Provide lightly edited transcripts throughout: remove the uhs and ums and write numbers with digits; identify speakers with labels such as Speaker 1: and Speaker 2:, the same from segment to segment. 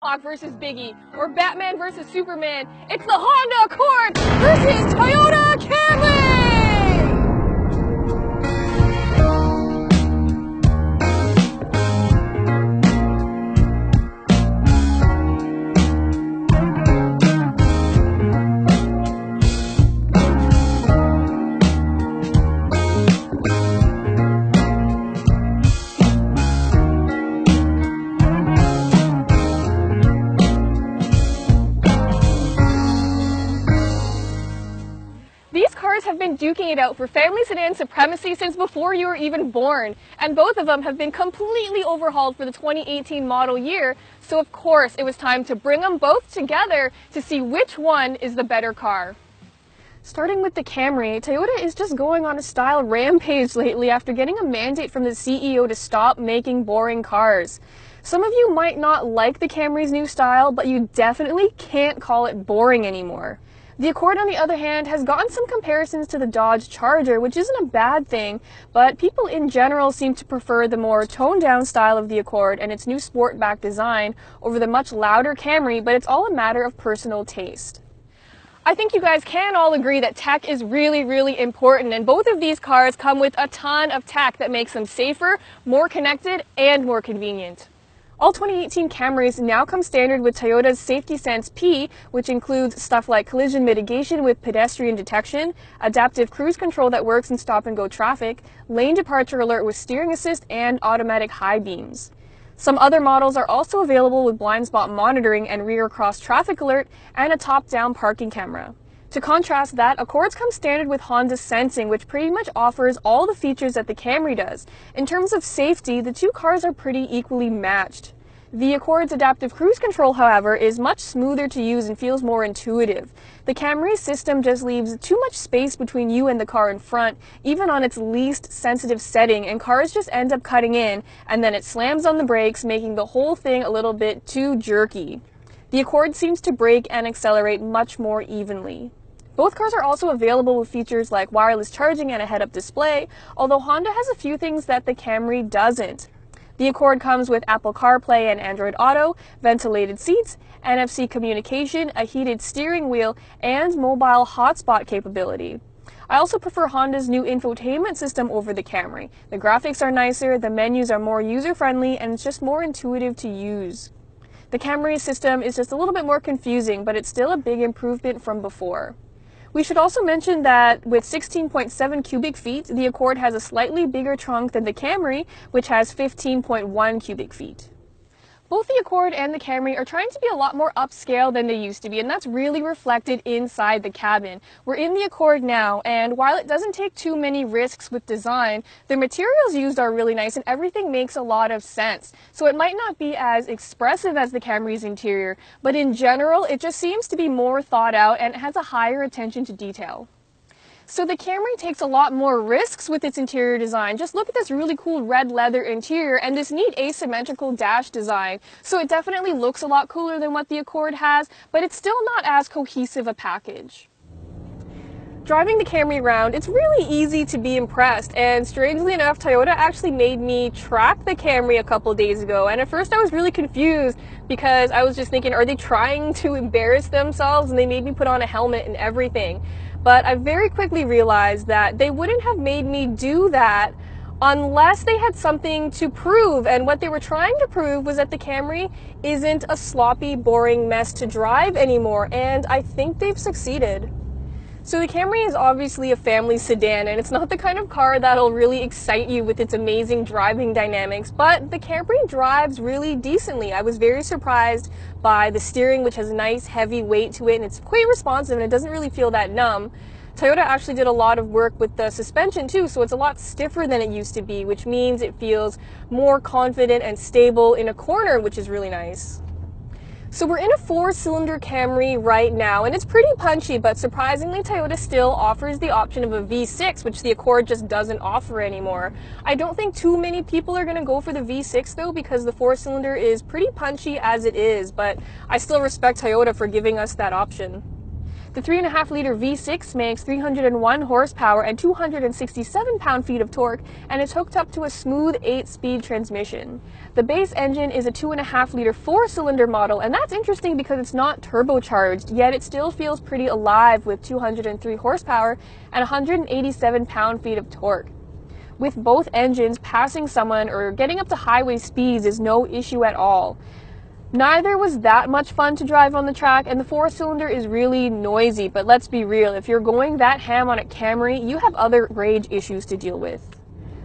Speaker 1: Tupac versus Biggie, or Batman versus Superman. It's the Honda Accord versus Toyota Camry! These cars have been duking it out for family sedan supremacy since before you were even born, and both of them have been completely overhauled for the 2018 model year, so of course it was time to bring them both together to see which one is the better car. Starting with the Camry, Toyota is just going on a style rampage lately after getting a mandate from the CEO to stop making boring cars. Some of you might not like the Camry's new style, but you definitely can't call it boring anymore. The Accord, on the other hand, has gotten some comparisons to the Dodge Charger, which isn't a bad thing, but people in general seem to prefer the more toned-down style of the Accord and its new sport-back design over the much louder Camry, but it's all a matter of personal taste. I think you guys can all agree that tech is really important, and both of these cars come with a ton of tech that makes them safer, more connected, and more convenient. All 2018 Camrys now come standard with Toyota's Safety Sense P, which includes stuff like collision mitigation with pedestrian detection, adaptive cruise control that works in stop-and-go traffic, lane departure alert with steering assist, and automatic high beams. Some other models are also available with blind spot monitoring and rear cross traffic alert, and a top-down parking camera. To contrast that, Accords come standard with Honda Sensing, which pretty much offers all the features that the Camry does. In terms of safety, the two cars are pretty equally matched. The Accord's adaptive cruise control, however, is much smoother to use and feels more intuitive. The Camry system just leaves too much space between you and the car in front, even on its least sensitive setting, and cars just end up cutting in, and then it slams on the brakes, making the whole thing a little bit too jerky. The Accord seems to brake and accelerate much more evenly. Both cars are also available with features like wireless charging and a head-up display, although Honda has a few things that the Camry doesn't. The Accord comes with Apple CarPlay and Android Auto, ventilated seats, NFC communication, a heated steering wheel, and mobile hotspot capability. I also prefer Honda's new infotainment system over the Camry. The graphics are nicer, the menus are more user-friendly, and it's just more intuitive to use. The Camry system is just a little bit more confusing, but it's still a big improvement from before. We should also mention that with 16.7 cubic feet, the Accord has a slightly bigger trunk than the Camry, which has 15.1 cubic feet. Both the Accord and the Camry are trying to be a lot more upscale than they used to be, and that's really reflected inside the cabin. We're in the Accord now, and while it doesn't take too many risks with design, the materials used are really nice and everything makes a lot of sense. So it might not be as expressive as the Camry's interior, but in general, it just seems to be more thought out and it has a higher attention to detail. So the Camry takes a lot more risks with its interior design. Just look at this really cool red leather interior and this neat asymmetrical dash design. So it definitely looks a lot cooler than what the Accord has, but it's still not as cohesive a package. Driving the Camry around, it's really easy to be impressed, and strangely enough, Toyota actually made me track the Camry a couple days ago, and at first I was really confused because I was just thinking, are they trying to embarrass themselves? And they made me put on a helmet and everything. But I very quickly realized that they wouldn't have made me do that unless they had something to prove, and what they were trying to prove was that the Camry isn't a sloppy, boring mess to drive anymore, and I think they've succeeded. So the Camry is obviously a family sedan, and it's not the kind of car that'll really excite you with its amazing driving dynamics, but the Camry drives really decently. I was very surprised by the steering, which has a nice heavy weight to it, and it's quite responsive and it doesn't really feel that numb. Toyota actually did a lot of work with the suspension too, so it's a lot stiffer than it used to be, which means it feels more confident and stable in a corner, which is really nice. So we're in a 4-cylinder Camry right now, and it's pretty punchy, but surprisingly Toyota still offers the option of a V6, which the Accord just doesn't offer anymore. I don't think too many people are going to go for the V6 though, because the 4-cylinder is pretty punchy as it is, but I still respect Toyota for giving us that option. The 3.5-liter V6 makes 301 horsepower and 267 pound-feet of torque, and is hooked up to a smooth 8-speed transmission. The base engine is a 2.5-liter 4-cylinder model, and that's interesting because it's not turbocharged, yet it still feels pretty alive with 203 horsepower and 187 pound-feet of torque. With both engines, passing someone or getting up to highway speeds is no issue at all. Neither was that much fun to drive on the track, and the 4-cylinder is really noisy, but let's be real, if you're going that ham on a Camry, you have other rage issues to deal with.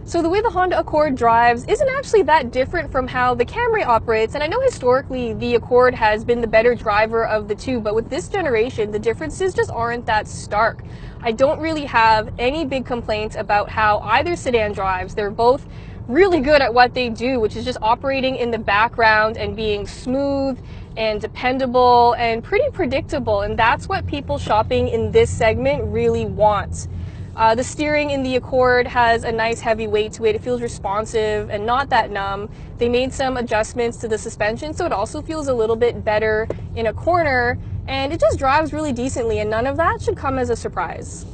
Speaker 1: So the way the Honda Accord drives isn't actually that different from how the Camry operates, and I know historically the Accord has been the better driver of the two, but with this generation, the differences just aren't that stark. I don't really have any big complaints about how either sedan drives. They're both really good at what they do, which is just operating in the background and being smooth and dependable and pretty predictable, and that's what people shopping in this segment really want. The steering in the Accord has a nice heavy weight to it. It feels responsive and not that numb. They made some adjustments to the suspension, so it also feels a little bit better in a corner, and it just drives really decently, and none of that should come as a surprise.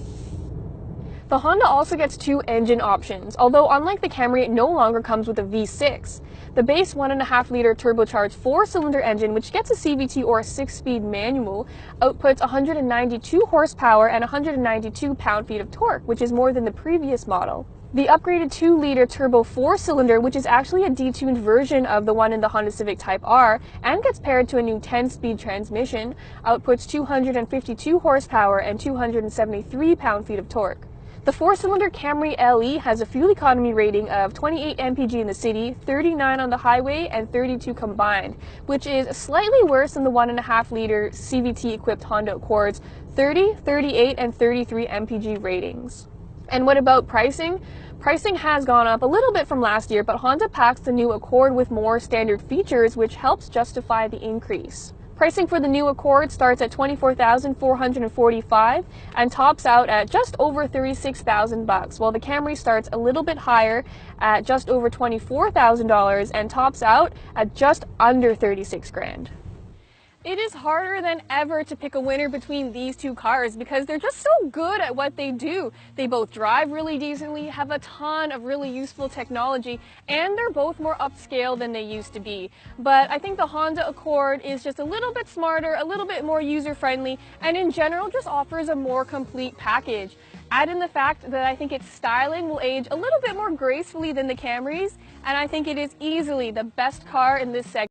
Speaker 1: The Honda also gets two engine options, although unlike the Camry, it no longer comes with a V6. The base 1.5-liter turbocharged 4-cylinder engine, which gets a CVT or a 6-speed manual, outputs 192 horsepower and 192 pound-feet of torque, which is more than the previous model. The upgraded 2-liter turbo 4-cylinder, which is actually a detuned version of the one in the Honda Civic Type R, and gets paired to a new 10-speed transmission, outputs 252 horsepower and 273 pound-feet of torque. The 4-cylinder Camry LE has a fuel economy rating of 28 mpg in the city, 39 on the highway, and 32 combined, which is slightly worse than the 1.5-liter CVT-equipped Honda Accord's 30, 38, and 33 mpg ratings. And what about pricing? Pricing has gone up a little bit from last year, but Honda packs the new Accord with more standard features, which helps justify the increase. Pricing for the new Accord starts at $24,445 and tops out at just over $36,000, while the Camry starts a little bit higher at just over $24,000 and tops out at just under $36,000. It is harder than ever to pick a winner between these two cars because they're just so good at what they do. They both drive really decently, have a ton of really useful technology, and they're both more upscale than they used to be. But I think the Honda Accord is just a little bit smarter, a little bit more user-friendly, and in general just offers a more complete package. Add in the fact that I think its styling will age a little bit more gracefully than the Camrys, and I think it is easily the best car in this segment.